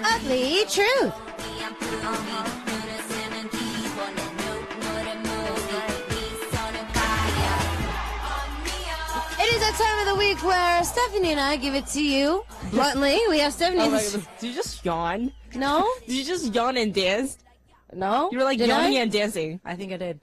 Ugly truth. It is that time of the week where Stephanie and I give it to you. Bluntly, we have Stephanie. Oh my goodness. Did you just yawn? No? Did you just yawn and dance? No? You were like Did yawning I? and dancing. I think I did.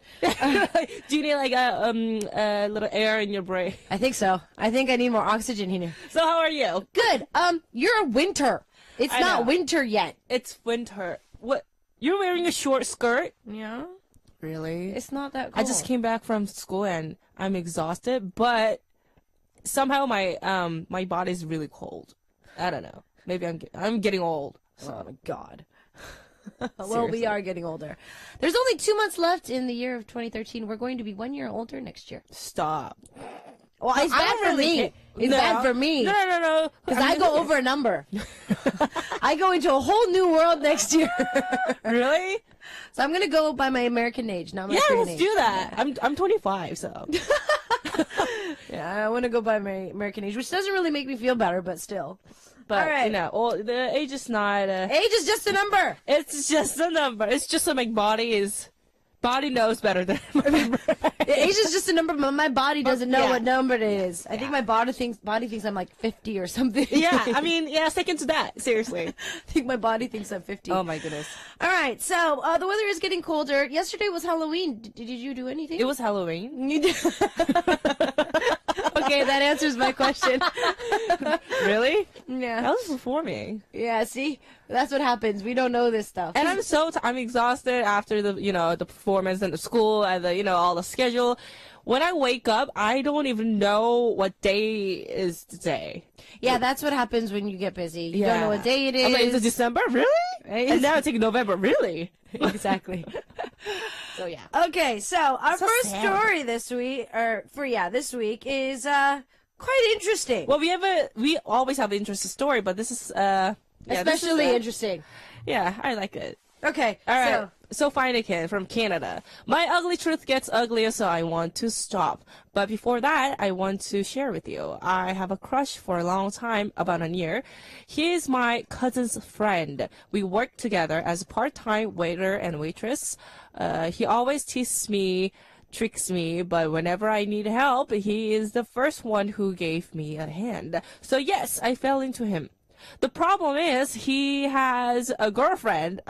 Do you need like a little air in your brain? I think so. I think I need more oxygen here. So how are you? Good. You're a winter. It's I not know. winter yet. It's winter. What? You're wearing a short skirt? Yeah. Really? It's not that cold. I just came back from school and I'm exhausted, but somehow my my body's really cold. I don't know. Maybe I'm getting old. So. Oh my God. Well, Seriously. we are getting older. There's only 2 months left in the year of 2013. We're going to be 1 year older next year. Stop. Well, it's I bad don't for really me. care. It's No. bad for me. No. Because I go over a number. I go into a whole new world next year. Really? So I'm going to go by my American age, not my Yeah, Korean let's age. do that. I'm 25, so. Yeah, I want to go by my American age, which doesn't really make me feel better, but still. But, All right. you know, the age is not Age is just a number. it's just a number. It's just so my body knows better than my brain. Age is just a number, but my body doesn't know Yeah. what number it is. I think my body thinks I'm like 50 or something. Yeah, I mean, yeah, second to that. Seriously. I think my body thinks I'm 50. Oh my goodness. All right, so the weather is getting colder. Yesterday was Halloween. Did you do anything? It was Halloween. You did. Okay, that answers my question. Really? I Yeah. was performing. Yeah, see? That's what happens. We don't know this stuff. And I'm exhausted after the performance and the school and all the schedule. When I wake up, I don't even know what day is today. Yeah, that's what happens when you get busy. You don't know what day it is. I'm like, is it December? Really? Right? And now it's like November. Really? Exactly. So yeah. Okay, so our So first sad. story this week, this week is quite interesting. Well, we always have an interesting story, but this is Especially interesting. Yeah, I like it. Okay, All right. So Finekin from Canada. My ugly truth gets uglier, so I want to stop. But before that, I want to share with you. I have a crush for a long time, about a year. He is my cousin's friend. We work together as part-time waiter and waitress. He always teases me, tricks me, but whenever I need help, he is the first one who gave me a hand. So yes, I fell into him. The problem is he has a girlfriend,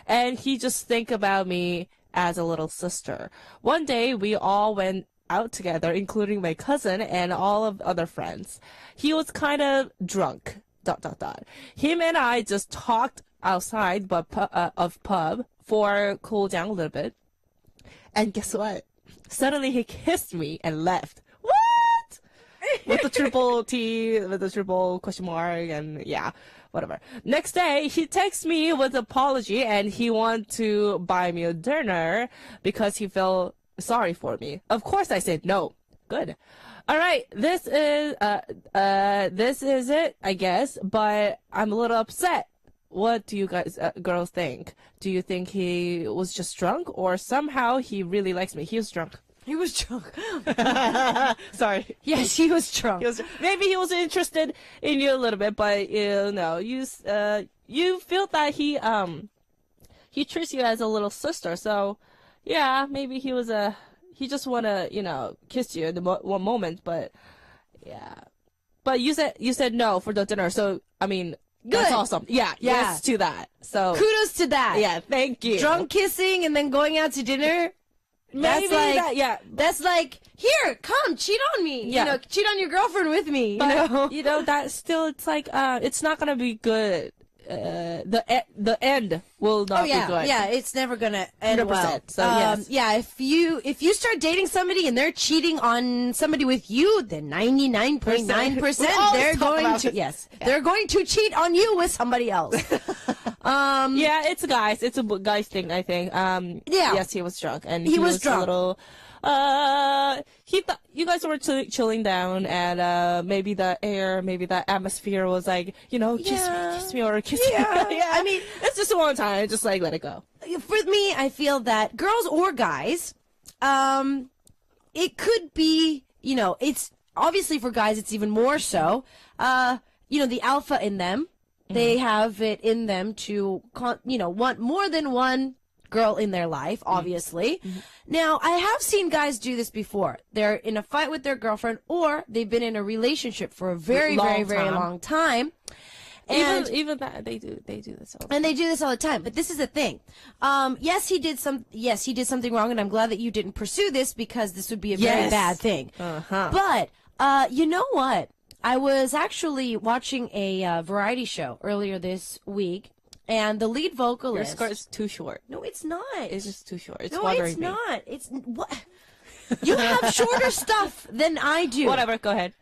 and he just think about me as a little sister. One day we all went out together, including my cousin and all of other friends. He was kind of drunk, ... Him and I just talked outside of pub for cool down a little bit. And guess what? Suddenly he kissed me and left. What? With the triple T, with the triple question mark, and yeah, whatever. Next day, he texts me with apology, and he wanted to buy me a dinner because he felt sorry for me. Of course, I said no. Good. All right, this is it, I guess. But I'm a little upset. What do you guys, girls, think? Do you think he was just drunk, or somehow he really likes me? He was drunk. He was drunk. Sorry. Yes, he was drunk. Maybe he was interested in you a little bit, but you feel that he treats you as a little sister. So yeah, maybe he just wanna kiss you in the one moment, but yeah. But you said no for the dinner, so I mean that's Good. awesome. Yeah, yes to that. So Kudos to that. yeah, thank you. Drunk kissing and then going out to dinner. Maybe That's like, here, come, cheat on me. Yeah. Cheat on your girlfriend with me. But, that still, it's like, it's not gonna be good. The end will not be good. Yeah, it's never gonna end 100%, well. so yes. Yeah, if you start dating somebody and they're cheating on somebody with you, then 99.9% they're going to they're going to cheat on you with somebody else. Yeah, it's guys. It's a guys thing, I think. Yes, he was drunk, and he was drunk. a little. He thought you guys were chilling down, and maybe the air, maybe the atmosphere was like, kiss me, or kiss me. Yeah, I mean, it's just one time. Just like let it go. For me, I feel that girls or guys, it could be it's obviously for guys, it's even more so. The alpha in them, they have it in them to, want more than one girl in their life, obviously. Now, I have seen guys do this before. They're in a fight with their girlfriend, or they've been in a relationship for a very, very, very long time. And even that they do this all the time. And they do this all the time. But this is the thing. Yes, he did something wrong, and I'm glad that you didn't pursue this because this would be a very bad thing. But you know what? I was actually watching a variety show earlier this week, and the lead vocalist. Your skirt is too short. No, it's not. It's just too short. It's no, bothering it's me. not. It's what? You have shorter stuff than I do. Whatever. Go ahead.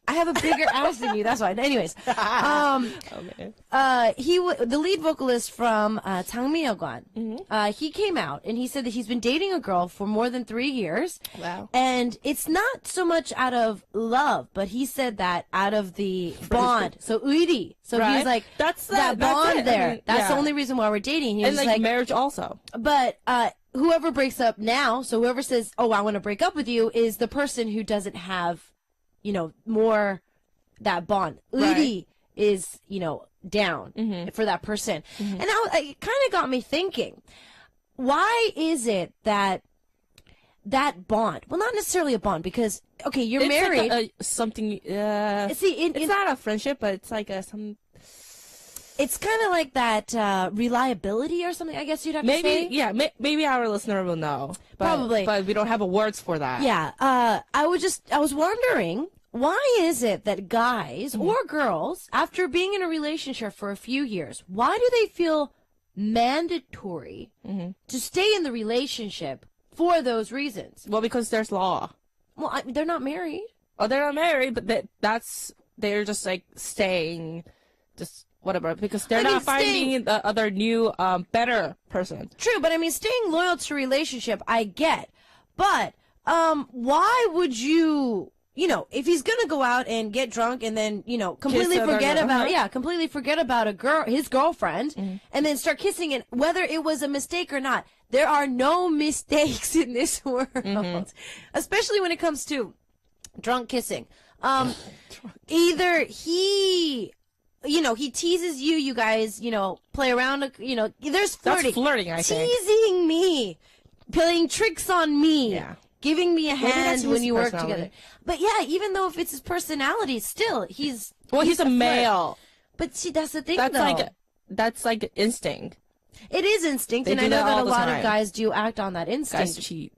I have a bigger ass than you. That's why. Anyways, Okay. The lead vocalist from 장미여관, he came out and he said that he's been dating a girl for more than 3 years. Wow. And it's not so much out of love, but he said that out of the bond. So 의리. So right. he's like, that's that bond there. That's the only reason why we're dating. He and was like marriage also. But whoever breaks up now, so whoever says, "Oh, I want to break up with you," is the person who doesn't have, more that bond. Udi is, down for that person. And now it kind of got me thinking, why is it that bond, well, not necessarily a bond, because, okay, you're married. Like something, it's not a friendship, but it's like it's kind of like that reliability or something, I guess you'd have to say. Yeah, maybe our listener will know. Probably. But we don't have words for that. Yeah. I was wondering, why is it that guys or girls, after being in a relationship for a few years, why do they feel mandatory to stay in the relationship for those reasons? Well, because there's law. Well, they're not married. Oh, they're not married, but they're just like staying, just whatever, because they're not finding the other new, better person. True, but I mean, staying loyal to a relationship, I get. But why would you, if he's gonna go out and get drunk and then, completely forget about his girlfriend, and then start kissing it, whether it was a mistake or not. There are no mistakes in this world, especially when it comes to drunk kissing. Either he teases you, you guys, play around, there's flirting. That's flirting, I think. Teasing me, playing tricks on me, giving me a hand when you work together. But yeah, even though if it's his personality, still, he's a male. But see, that's the thing, That's like instinct. It is instinct, and I know that a lot of guys do act on that instinct. Guys cheat.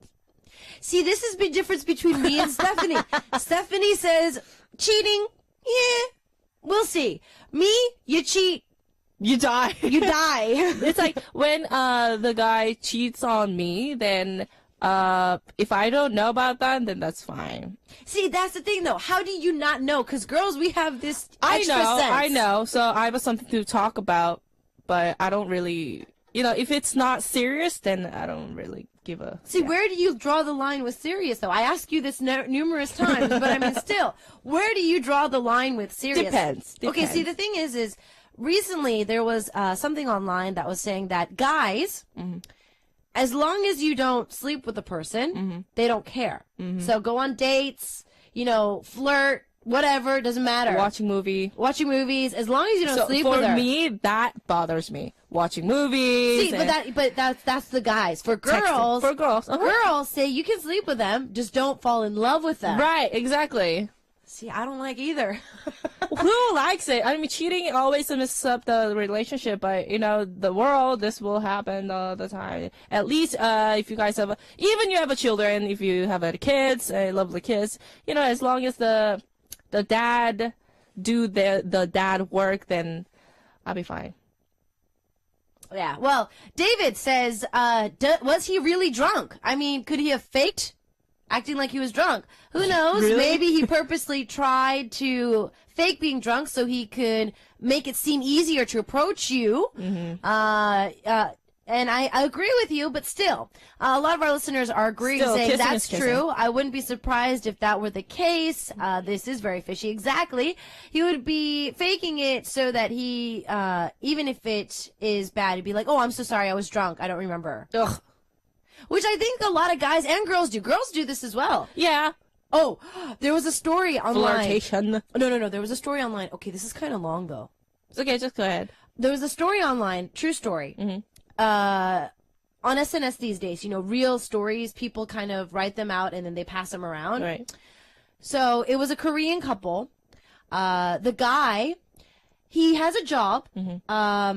See, this is the difference between me and Stephanie. Stephanie says, cheating, yeah, we'll see. Me, you cheat. You die. You die. It's like when the guy cheats on me, then if I don't know about that, then that's fine. See, that's the thing, though. How do you not know? Because girls, we have this extra sense. I know. So I have something to talk about, but I don't really, if it's not serious, then I don't really give a... See, where do you draw the line with serious, though? I ask you this numerous times, but I mean, still, where do you draw the line with serious? Depends. Okay, see, the thing is recently there was something online that was saying that guys, as long as you don't sleep with a person, they don't care. So go on dates, flirt, whatever, doesn't matter. Watching movies, as long as you don't sleep with her. For me, that bothers me. Watching movies. See, but that's the guys. For girls, girls say you can sleep with them, just don't fall in love with them. Right, exactly. See, I don't like either. Who likes it? I mean, cheating always messes up the relationship, but the world, this will happen all the time. At least, if you guys have even you have children, if you have kids, lovely kids, as long as the dad do the dad work, then I'll be fine. Yeah. Well, David says, was he really drunk? I mean, could he have faked acting like he was drunk? Who knows? Really? Maybe he purposely tried to fake being drunk so he could make it seem easier to approach you. And I agree with you, but still, a lot of our listeners are agreeing, saying that's true. I wouldn't be surprised if that were the case. This is very fishy. Exactly. He would be faking it so that he, even if it is bad, he'd be like, oh, I'm so sorry, I was drunk, I don't remember. Ugh. Which I think a lot of guys and girls do. Girls do this as well. Yeah. Oh, there was a story online. Flirtation. No. There was a story online. Okay, this is kind of long, though. It's okay, just go ahead. There was a story online, true story. On SNS these days, real stories, people kind of write them out and then they pass them around. Right. So it was a Korean couple. The guy, he has a job.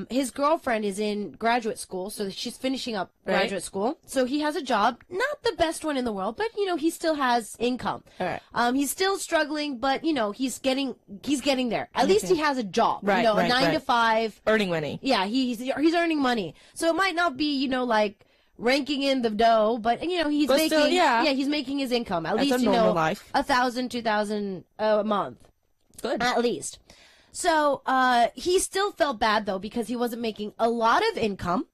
His girlfriend is in graduate school, so she's finishing up graduate school. So he has a job, not the best one in the world, but he still has income. All right. He's still struggling, but he's getting there. At least he has a job. Right, a 9 to 5. Earning money. Yeah, he's earning money. So it might not be like ranking in the dough, but he's But making still, yeah. he's making his income. At That's least a normal life. 1,000, 2,000 a month. Good. At least. So he still felt bad, though, because he wasn't making a lot of income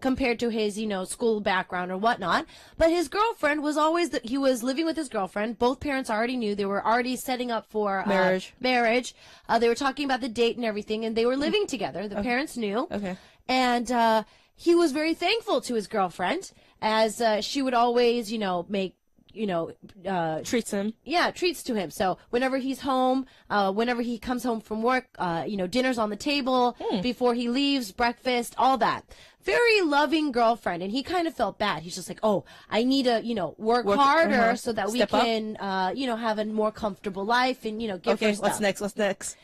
compared to his, school background or whatnot. But his girlfriend was always, he was living with his girlfriend. Both parents already knew. They were already setting up for marriage. They were talking about the date and everything, and they were living together. The parents knew. Okay. And he was very thankful to his girlfriend, as she would always, make Treats him. Yeah, treats to him. So whenever he's home, whenever he comes home from work, dinner's on the table, before he leaves, breakfast, all that. Very loving girlfriend. And he kind of felt bad. He's just like, oh, I need to, work harder so that we can, have a more comfortable life and, give her stuff. What's next?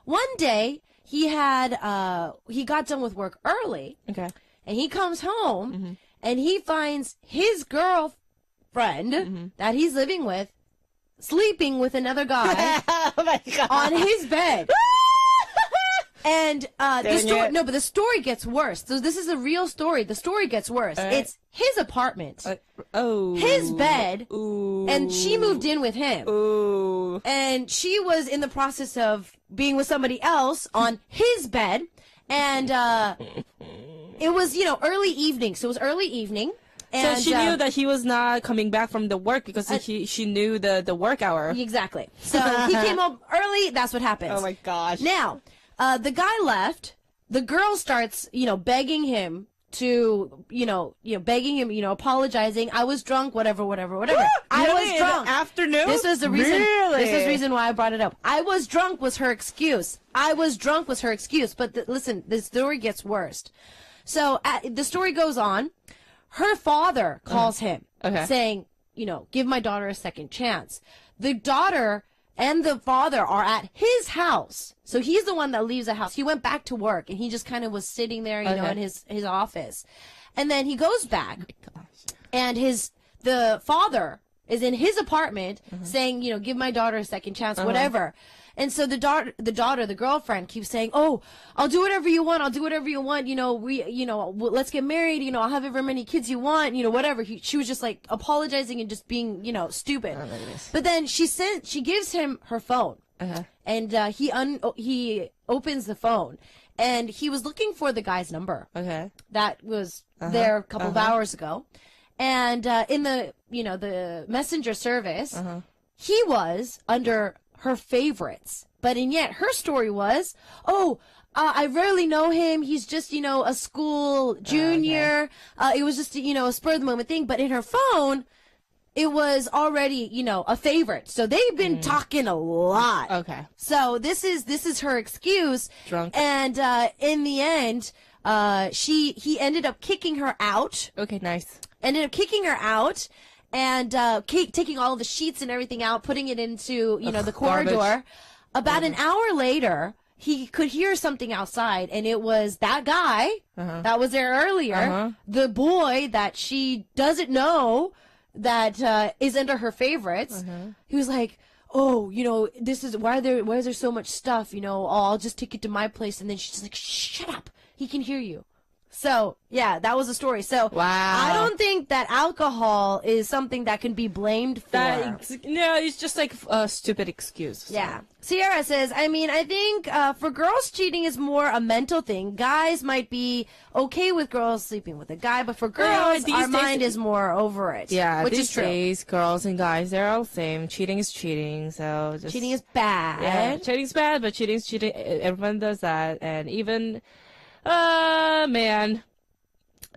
One day, he got done with work early. Okay. And he comes home and he finds his girlfriend that he's living with sleeping with another guy Oh my God. on his bed. And the story gets worse. So this is a real story. The story gets worse. It's his apartment, his bed, and she moved in with him. And she was in the process of being with somebody else on his bed, and it was early evening. So it was early evening. And, so she knew that he was not coming back from the work because she knew the work hour. Exactly. So he came home early. That's what happens. Oh my gosh. Now, the guy left. The girl starts, begging him to, begging him, apologizing. I was drunk, whatever. I was drunk. In the afternoon? This was the reason. Really? This is the reason why I brought it up. I was drunk was her excuse. But listen, the story gets worse. So the story goes on. Her father calls him, saying, give my daughter a second chance. The daughter and the father are at his house. So he's the one that leaves the house. He went back to work, and he just kind of was sitting there, in his office. And then he goes back, and the father is in his apartment saying, give my daughter a second chance, whatever. And so the girlfriend keeps saying, oh, I'll do whatever you want. Let's get married. I'll have however many kids you want, whatever. She was just like apologizing and just being, stupid. But then she gives him her phone, and he opens the phone, and he was looking for the guy's number. Okay. That was there a couple of hours ago. And in the messenger service, he was under her favorites. But and yet her story was, I rarely know him. He's just, a school junior. It was just, a spur of the moment thing. But in her phone, it was already, a favorite. So they've been talking a lot. Okay. So this is her excuse. Drunk. And in the end, he ended up kicking her out. Okay, nice. Ended up kicking her out. And taking all the sheets and everything out, putting it into, the corridor. Garbage. About an hour later, he could hear something outside, and it was that guy that was there earlier, the boy that she doesn't know that is under her favorites. He was like, this is why is there so much stuff? I'll just take it to my place. And then she's just like, shut up. He can hear you. So, yeah, that was the story. So, I don't think that alcohol is something that can be blamed for. No, it's just like a stupid excuse. So. Yeah. Sierra says, I think for girls, cheating is more a mental thing. Guys might be okay with girls sleeping with a guy, but for girls, our mind is more over it. Yeah, which is true. Days, girls and guys, they're all the same. Cheating is cheating, so just... Cheating is bad. Yeah, cheating's bad, but cheating's cheating. Everyone does that, and even... man,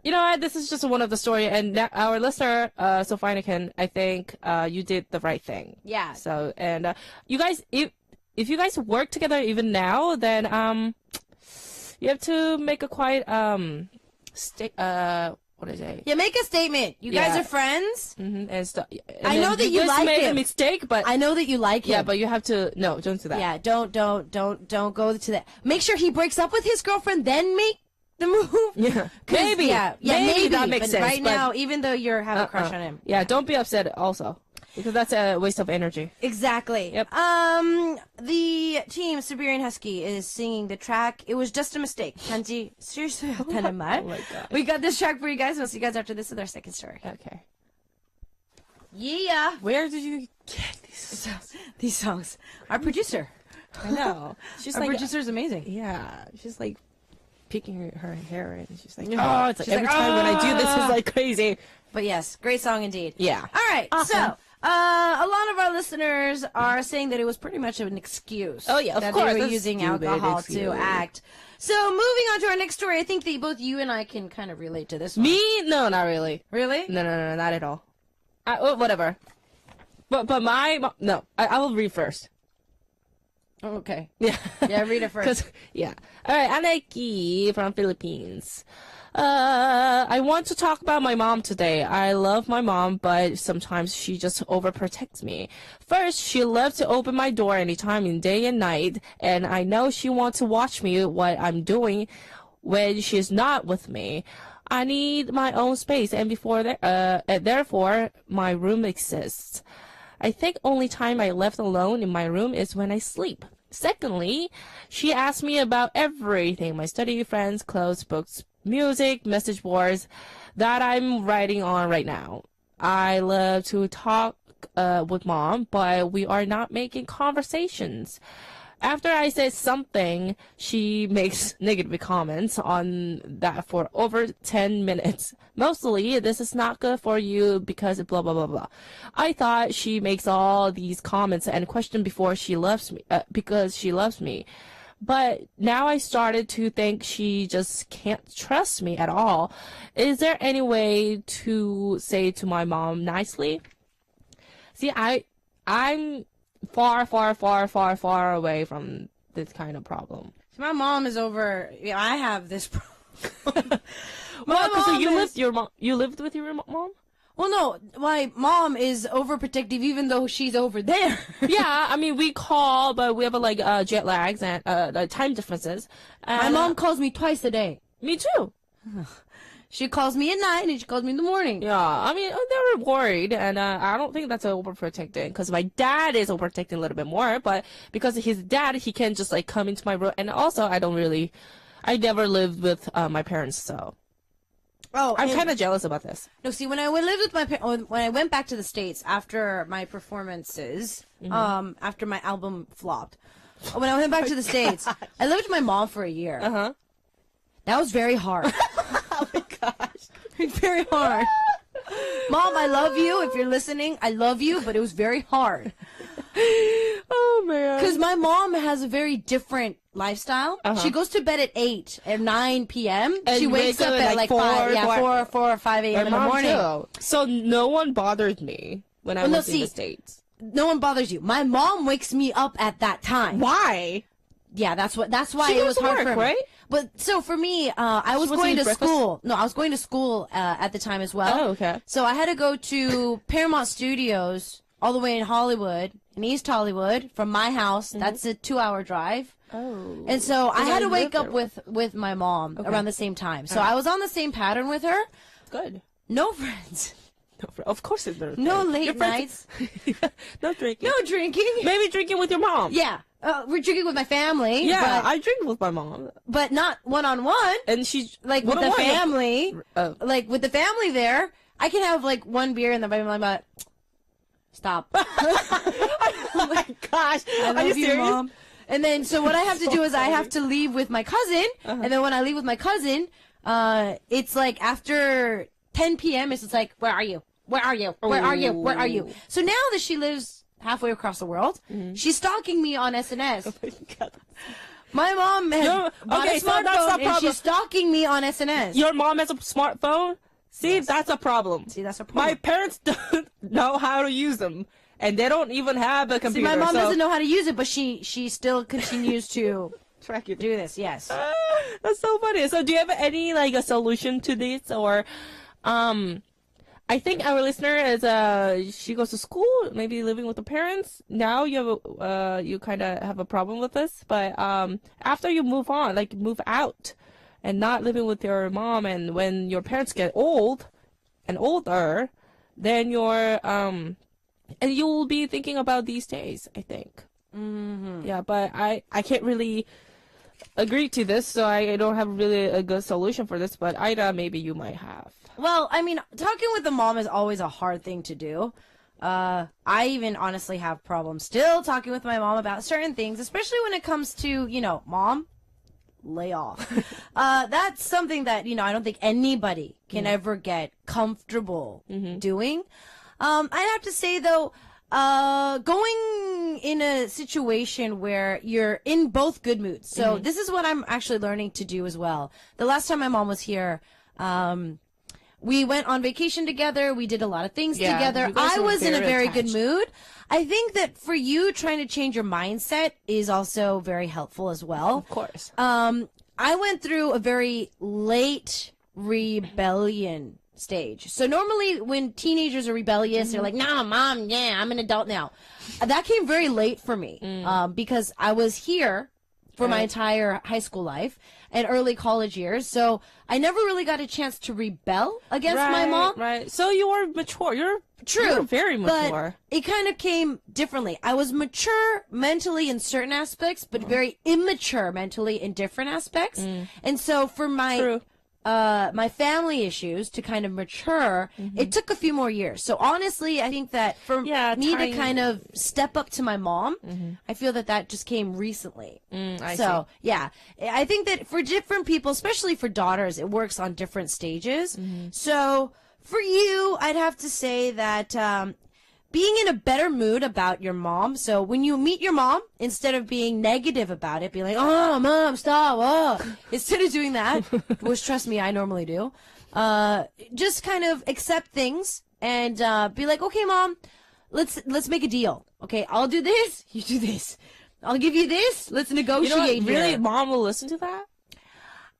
you know what? This is just one of the story, and our listener, Sophinican, I think you did the right thing. Yeah. So, and you guys, if you guys work together even now, then you have to make a quite what is it? Yeah, make a statement. You guys are friends. Mm-hmm. And I know that you like made him. a mistake, but I know that you like him. yeah, but you have to don't do that. Yeah, don't go to that. Make sure he breaks up with his girlfriend, then make the move. Yeah, maybe. Maybe that makes sense. Right now, even though you're having a crush on him. Yeah, don't be upset also, because that's a waste of energy. Exactly. Yep. The team Siberian Husky is singing the track. It was just a mistake. 단지 실수였다는 말. Oh my God. We got this track for you guys. We'll see you guys after this with our second story. Okay. Yeah. Where did you get These songs. Our producer. I know. She's Our like producer's amazing. yeah. She's like picking her hair, and she's like, Yeah. oh, it's like She's every like, time when I do this, it's like crazy. But yes, great song indeed. Yeah. All right. Awesome. So, a lot of our listeners are saying that it was pretty much an excuse. Oh, yeah, of that course, they were that's using stupid alcohol excuse. to act. So, moving on to our next story, I think that both you and I can kind of relate to this one. Me? No, not really. Really? No, not at all. Whatever. But no. I will read first. Oh, okay. Yeah. Yeah, read it first. Yeah. All right. Aneki from Philippines. I want to talk about my mom today. I love my mom, but sometimes she just overprotects me. First, she loves to open my door anytime in day and night, and I know she wants to watch me what I'm doing when she's not with me. I need my own space, and therefore my room exists. I think only time I left alone in my room is when I sleep. Secondly, she asks me about everything, my study, friends, clothes, books, music, message boards that I'm writing on right now. I love to talk with mom, but we are not making conversations. After I say something, she makes negative comments on that for over 10 minutes. Mostly, this is not good for you because blah, blah, blah, blah. I thought she makes all these comments and question before she loves me, because she loves me. But now I started to think she just can't trust me at all. Is there any way to say to my mom nicely? See, I'm far away from this kind of problem. My mom is over. Yeah, I have this problem. Well, because you lived with your mom? Well, no, my mom is overprotective even though she's over there. Yeah, I mean, we call, but we have like jet lags and time differences. And, My mom calls me twice a day. Me too. She calls me at night and she calls me in the morning. Yeah, I mean, they were worried, and I don't think that's overprotecting, because my dad is overprotecting a little bit more, but because of his dad, he can just like come into my room, and also I never lived with my parents, so. Oh, I'm kind of jealous about this. No, see, when I lived with when I went back to the States after my performances, after my album flopped, when I went back to the States, I lived with my mom for a year. Uh-huh. That was very hard. Oh my gosh. Very hard. Mom, I love you. If you're listening, I love you, but it was very hard. Oh man. Because my mom has a very different lifestyle. She goes to bed at 8 or 9 p.m. And she wakes up at like 4 or 5 a.m. in the morning. Too. So no one bothered me when I was in the States. No one bothers you. My mom wakes me up at that time. Why? Yeah, that's why She it was goes to hard work, for me. right? But so for me, I was wasn't going to eating breakfast? school. No, I was going to school at the time as well. Oh, okay. So I had to go to Paramount Studios all the way in Hollywood, in East Hollywood, from my house. That's a 2-hour drive. Oh. And so I had to wake up there. with my mom around the same time. So I was on the same pattern with her. Good. No friends. Of course it's there. No late Your friends- nights. No drinking. No drinking. Maybe drinking with your mom. Yeah. We're drinking with my family. Yeah, I drink with my mom. but not one-on-one. And she's Like with the family. Like with the family there, I can have like one beer and then I'm like, stop. Oh my gosh. I love Are you serious? Mom. And then, so what I have to do is I have to leave with my cousin. And then when I leave with my cousin, it's like after 10 p.m., it's just like, where are you? Where are you? Where are you? Where are you? So now that she lives halfway across the world, she's stalking me on SNS. Oh my God. My mom has bought a smartphone and she's stalking me on SNS. Your mom has a smartphone? See, that's a problem. See, that's a problem. My parents don't know how to use them, and they don't even have a computer. See, my mom doesn't know how to use it, but she still continues to track you. Do this. Yes. That's so funny. So, do you have any like a solution to this, or I think our listener is she goes to school, maybe living with the parents. Now you have you kind of have a problem with this, but after you move on, like move out, and not living with your mom, and when your parents get old and older, then you're and you will be thinking about these days, I think. Mm-hmm. Yeah, but I can't really agree to this, so I don't have really a good solution for this. But Ida, maybe you might have. Well, I mean, talking with the mom is always a hard thing to do. I even honestly have problems still talking with my mom about certain things, especially when it comes to, mom, lay off. That's something that, I don't think anybody can ever get comfortable doing. I'd have to say, though, going in a situation where you're in both good moods. So this is what I'm actually learning to do as well. The last time my mom was here, we went on vacation together. We did a lot of things together. I was in a very good mood. I think that for you, trying to change your mindset is also very helpful as well. Of course. I went through a very late rebellion stage. So normally when teenagers are rebellious, they're like, "No, mom, yeah, I'm an adult now." That came very late for me because I was here for my entire high school life and early college years. So I never really got a chance to rebel against my mom. Right. So you were mature. You're very mature. But it kind of came differently. I was mature mentally in certain aspects, but very immature mentally in different aspects. And so for my my family issues to kind of mature, it took a few more years. So honestly, I think that for me to kind of step up to my mom, I feel that just came recently. I see. Yeah, I think that for different people, especially for daughters, it works on different stages. So for you, I'd have to say that being in a better mood about your mom. So when you meet your mom, instead of being negative about it, be like, "Oh, mom, stop!" Instead of doing that, which trust me, I normally do, just kind of accept things and be like, "Okay, mom, let's make a deal. Okay, I'll do this, you do this. I'll give you this. Let's negotiate." Really, mom will listen to that?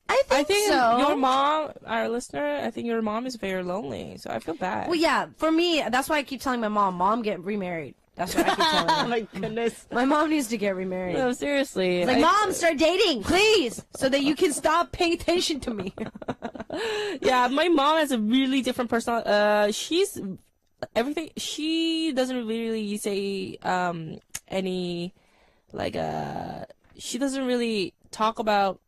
I think so. Your mom, our listener, I think your mom is very lonely, so I feel bad. Well, yeah, for me, that's why I keep telling my mom, get remarried. That's what I keep telling her. Oh my goodness. My mom needs to get remarried. No, seriously. It's like, Mom, start dating, please, so that you can stop paying attention to me. Yeah, my mom has a really different personality. She's everything. She doesn't really say any, like, she doesn't really talk about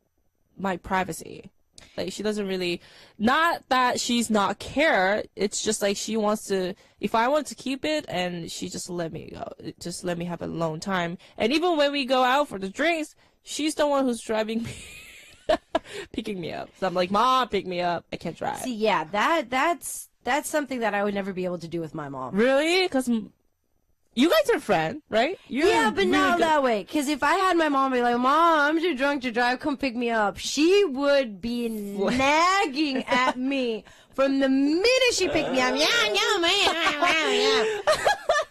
my privacy. Like, she doesn't really, not that she's not care, it's just like she wants to, if I want to keep it, and she just let me go, just let me have a alone time. And even when we go out for the drinks, she's the one who's driving me, picking me up. So I'm like, "Mom, pick me up, I can't drive." See, yeah, that's something that I would never be able to do with my mom. Really? Because you guys are friends, right? Yeah, but not that way. Because if I had my mom be like, "Mom, I'm too drunk to drive, come pick me up," she would be nagging at me from the minute she picked me up. Yeah, no, man.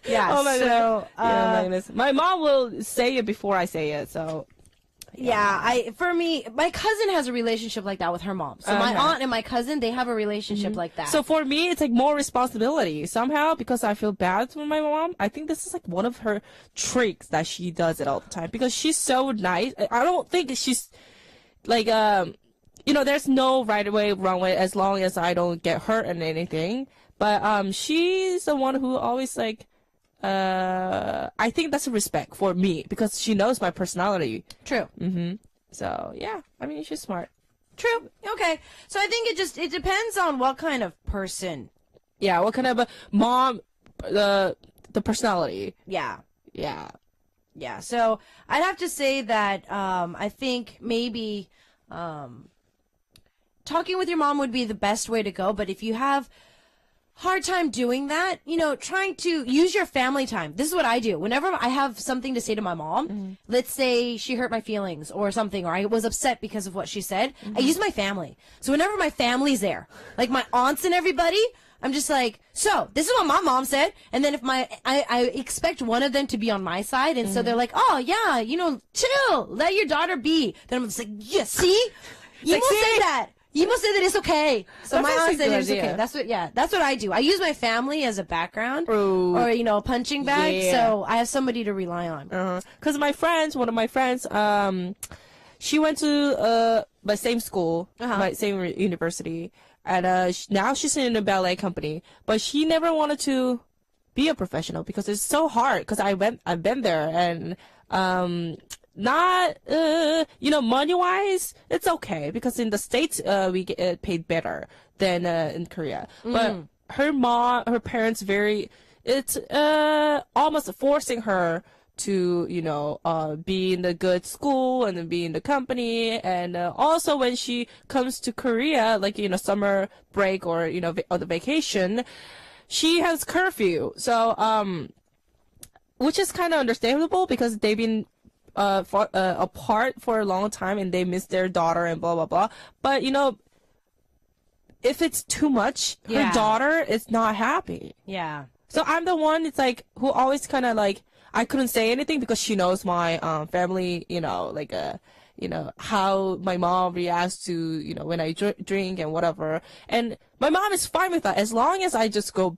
Yeah, oh my God. Yeah, my goodness. My mom will say it before I say it, so. Yeah, for me, my cousin has a relationship like that with her mom. So my aunt and my cousin, they have a relationship like that. So for me, it's like more responsibility somehow because I feel bad for my mom. I think this is like one of her tricks that she does it all the time because she's so nice. I don't think she's like, there's no right way, wrong way as long as I don't get hurt and anything. But she's the one who always like, I think that's a respect for me because she knows my personality. True. So yeah, I mean, she's smart. True. Okay. So I think it depends on what kind of person. Yeah, what kind of a mom, the personality. Yeah. Yeah. Yeah. So I'd have to say that I think maybe talking with your mom would be the best way to go. But if you have hard time doing that. You know, trying to use your family time. This is what I do. Whenever I have something to say to my mom, let's say she hurt my feelings or something, or I was upset because of what she said, I use my family. So whenever my family's there, like my aunts and everybody, I'm just like, so this is what my mom said. And then if I expect one of them to be on my side. And so they're like, oh yeah, you know, chill, let your daughter be. Then I'm just like, yeah, see, you must say that. You must say that it's okay. So my aunt said it's okay. That's what I do. I use my family as a background or, you know, a punching bag. So I have somebody to rely on. Cause one of my friends, she went to, my same school, my same university. And now she's in a ballet company, but she never wanted to be a professional because it's so hard. Because I've been there, and not you know, money wise, it's okay because in the States we get paid better than in Korea. But her parents it's almost forcing her to, you know, be in the good school and then be in the company. And also when she comes to Korea, like, you know, summer break or, you know, or the vacation, she has curfew. So, which is kind of understandable because they've been apart for a long time and they miss their daughter and blah, blah, blah. But, you know, if it's too much, her daughter is not happy. Yeah. So I'm the one, it's like, who always kind of like, I couldn't say anything because she knows my family, you know, like you know, how my mom reacts to, you know, when I drink and whatever. And my mom is fine with that as long as I just go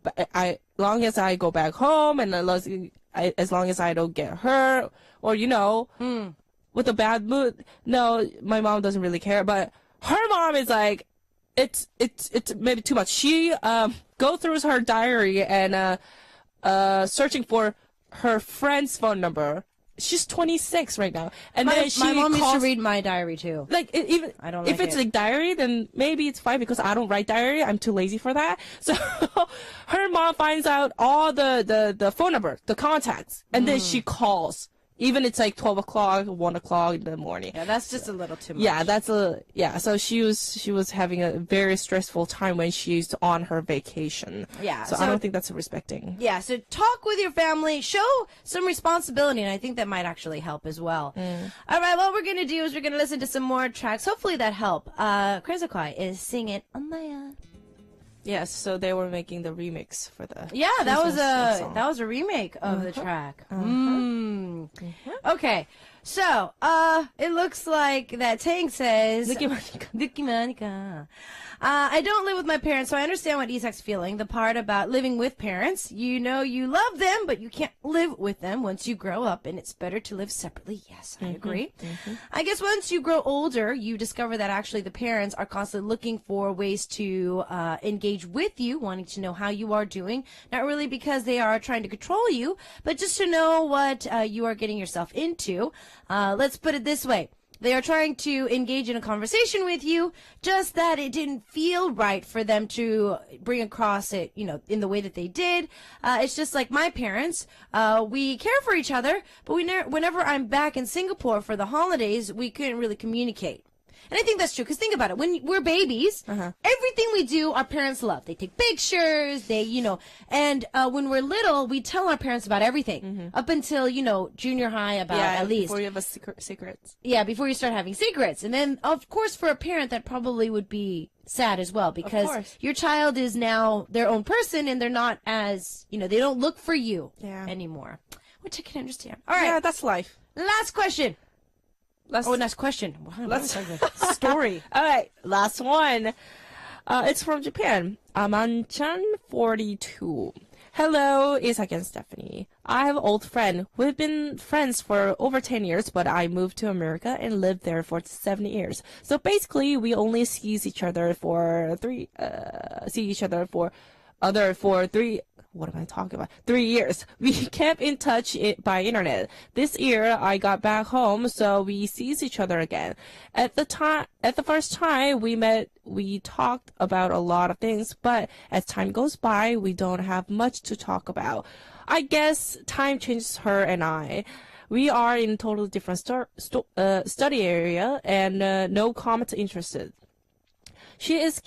long as I go back home and as long as I don't get hurt or, you know, with a bad mood. No, my mom doesn't really care. But her mom is like, it's maybe too much. She go through her diary and searching for her friend's phone number. She's 26 right now, and then my mom used to read my diary too. Like even I don't if like it's it. like diary, then maybe it's fine because I don't write diary. I'm too lazy for that. So her mom finds out all the phone number, the contacts, and then she calls. Even it's like 12 o'clock, 1 o'clock in the morning. Yeah, that's just a little too much. Yeah, so she was having a very stressful time when she's on her vacation. Yeah. So I don't think that's respecting. Yeah, so talk with your family, show some responsibility, and I think that might actually help as well. All right, what we're going to do is we're going to listen to some more tracks. Hopefully that help. Kresakoi is singing Onaya. Yes, so they were making the remix for the that was a remake of the track. Okay, so it looks like that Tang says Nikimanika. I don't live with my parents, so I understand what Isak's feeling. The part about living with parents, you know, you love them, but you can't live with them once you grow up, and it's better to live separately. Yes, I agree. I guess once you grow older, you discover that actually the parents are constantly looking for ways to engage with you, wanting to know how you are doing, not really because they are trying to control you, but just to know what you are getting yourself into. Let's put it this way. They are trying to engage in a conversation with you, just that it didn't feel right for them to bring across it, you know, in the way that they did. It's just like my parents. We care for each other, but whenever I'm back in Singapore for the holidays, we couldn't really communicate. And I think that's true, because think about it. When we're babies, everything we do, our parents love. They take pictures, you know, and when we're little, we tell our parents about everything. Up until, you know, junior high at least. Before you have secrets. Yeah, before you start having secrets. And then, of course, for a parent, that probably would be sad as well, because your child is now their own person, and they're not as, you know, they don't look for you anymore. Which I can understand. All right. Yeah, that's life. Last question. Next question. Let's story. All right, last one. It's from Japan. Amanchan 42. Hello, Isak and Stephanie. I have an old friend. We've been friends for over 10 years, but I moved to America and lived there for 7 years. So basically, we only see each other for 3 what am I talking about? 3 years. We kept in touch by internet. This year, I got back home, so we see each other again. At the first time we met, we talked about a lot of things, but as time goes by, we don't have much to talk about. I guess time changes her and I. We are in totally different study area, and no comment interested. She is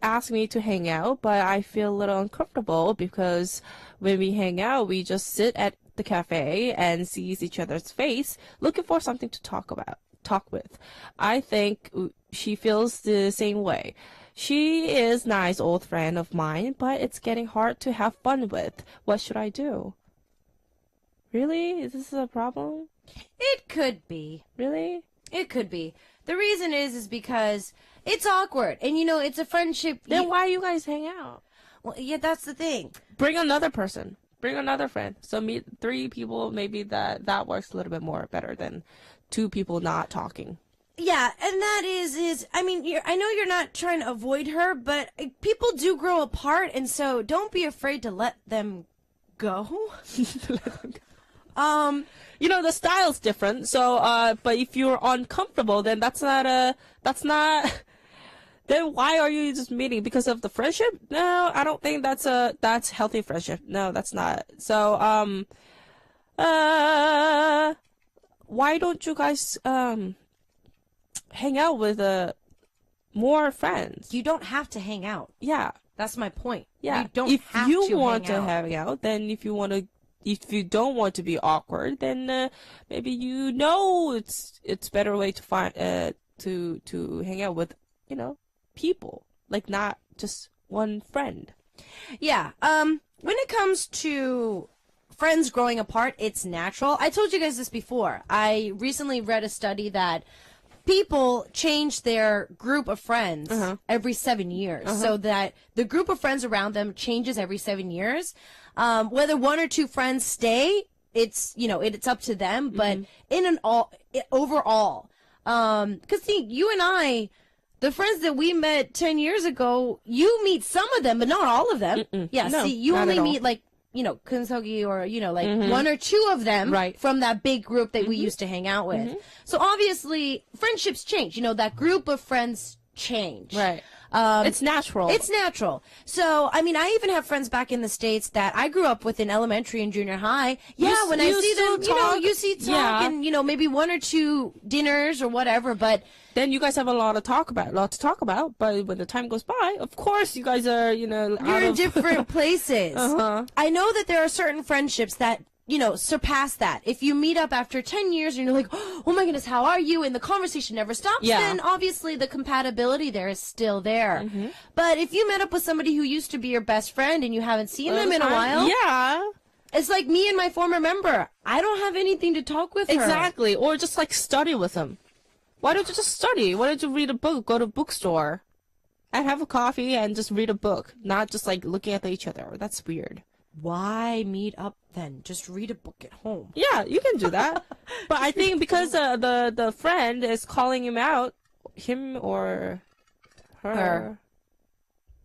ask me to hang out, but I feel a little uncomfortable because when we hang out, we just sit at the cafe and sees each other's face, looking for something to talk with. I think she feels the same way. She is a nice old friend of mine, but it's getting hard to have fun with. What should I do? Really? Is this a problem? It could be. Really? It could be. The reason is because it's awkward. And, it's a friendship. Then why you guys hang out? Well, yeah, that's the thing. Bring another person. Bring another friend. So meet 3 people, maybe that works a little bit more better than 2 people not talking. Yeah, and that is I mean, I know you're not trying to avoid her, but people do grow apart, and so don't be afraid to let them go. The style's different. So, but if you're uncomfortable, then that's not. Then why are you just meeting? Because of the friendship? No, I don't think that's healthy friendship. No, that's not. So, why don't you guys hang out with more friends? You don't have to hang out. Yeah, that's my point. Yeah, you don't if have you to want hang to out. hang out, then if you don't want to be awkward, then maybe it's better way to find to hang out with people, like not just one friend. Yeah. When it comes to friends growing apart, it's natural. I told you guys this before. I recently read a study that people change their group of friends every 7 years, so that the group of friends around them changes every 7 years. Whether 1 or 2 friends stay, it's up to them. But overall, because see, you and I, the friends that we met 10 years ago, you meet some of them, but not all of them. Yeah, no, see, you not only at meet like Kunsogi or, 1 or 2 of them from that big group that we used to hang out with. So obviously, friendships change. That group of friends change. Right. It's natural. It's natural. So, I mean, I even have friends back in the States that I grew up with in elementary and junior high. Yeah, when I see them, you see talk and, maybe 1 or 2 dinners or whatever, but then you guys have a lot to talk about. But when the time goes by, of course, you guys are, you're in different places. I know that there are certain friendships that, surpass that. If you meet up after 10 years and you're like, oh my goodness, how are you? And the conversation never stops, then obviously the compatibility there is still there. But if you met up with somebody who used to be your best friend and you haven't seen them in a while. Yeah. It's like me and my former member. I don't have anything to talk with her. Exactly. Or just like study with them. Why don't you just study? Why don't you read a book? Go to a bookstore and have a coffee and just read a book, not just like looking at each other. That's weird. Why meet up then? Just read a book at home. Yeah, you can do that. But I think because the friend is calling him out, him or her.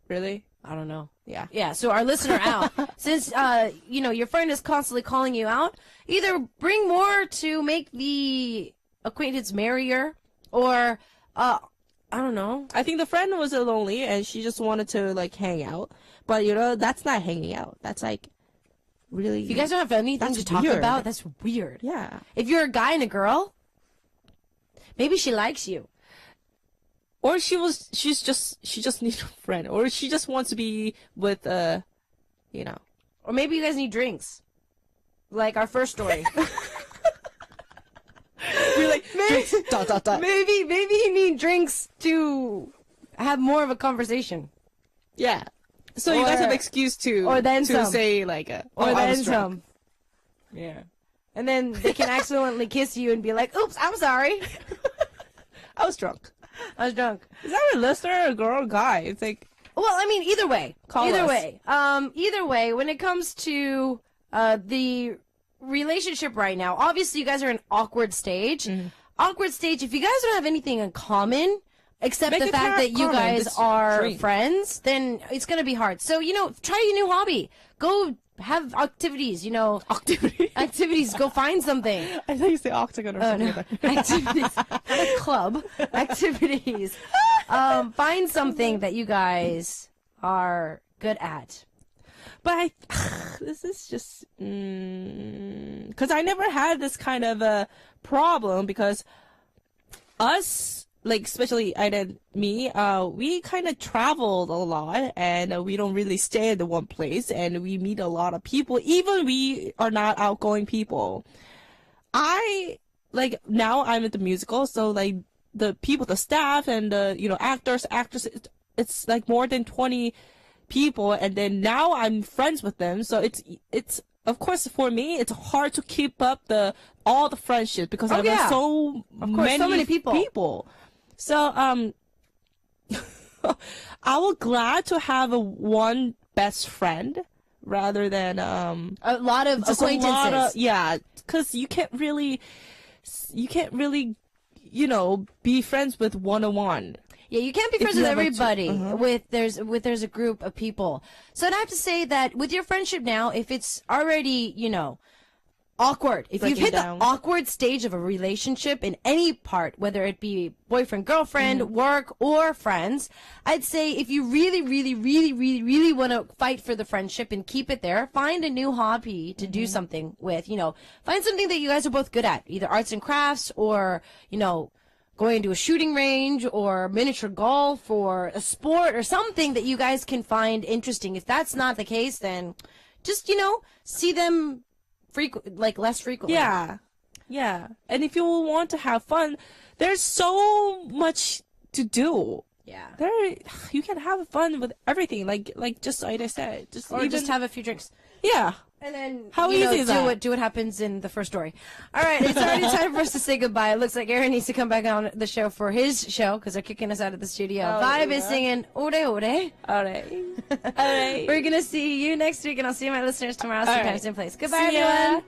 Really? I don't know. Yeah. Yeah, so our listener out. Since, your friend is constantly calling you out, either bring more to make the acquaintance merrier, or, I don't know. I think the friend was lonely and she just wanted to, like, hang out. But, that's not hanging out. That's, like, really... If you guys don't have anything to talk about, that's weird. Yeah. If you're a guy and a girl, maybe she likes you. Or she just needs a friend. Or she just wants to be with, Or maybe you guys need drinks. Like our first story. You're like, drinks, ... Maybe you need drinks to have more of a conversation. Yeah. So you guys have excuse to say like some. Yeah. And then they can accidentally kiss you and be like, "Oops, I'm sorry. I was drunk." Is that a listener, a girl, or guy? It's like, well, I mean, either way. Either way, when it comes to the relationship right now, obviously you guys are in awkward stage. Awkward stage. If you guys don't have anything in common, except the fact that you guys are friends, then it's going to be hard. So, try a new hobby. Go have activities, Activities. Go find something. I thought you say octagon or something like that. Activities. Not a club. Activities. Find something that you guys are good at. But this is just... Because I never had this kind of a problem because us like especially Ida and me, we kind of traveled a lot, and we don't really stay in the one place, and we meet a lot of people. Even we are not outgoing people. Now I'm at the musical, so like the people, the staff, and the actors, actresses, it's like more than 20 people, and then now I'm friends with them, so it's of course for me it's hard to keep up all the friendships because I have so many people. So I was glad to have one best friend rather than a lot of acquaintances. Because you can't really be friends with one-on-one. Yeah, you can't be friends with everybody. There's a group of people. So I'd have to say that with your friendship now, if it's already, awkward, if you've hit the awkward stage of a relationship in any part, whether it be boyfriend, girlfriend, work, or friends, I'd say if you really, really, really, really, really want to fight for the friendship and keep it there, find a new hobby to do something with. Find something that you guys are both good at, either arts and crafts or, going to a shooting range or miniature golf or a sport or something that you guys can find interesting. If that's not the case, then just, see them less frequently. Yeah. And if you want to have fun, there's so much to do. Yeah. You can have fun with everything, like just like I said. Just have a few drinks. Yeah. And then, how easy is that? Do what happens in the first story. All right, it's already time for us to say goodbye. It looks like Aaron needs to come back on the show for his show because they're kicking us out of the studio. Vibe is singing Ore Ore. All right. We're going to see you next week, and I'll see my listeners tomorrow, same time, same place. Goodbye, see ya. everyone.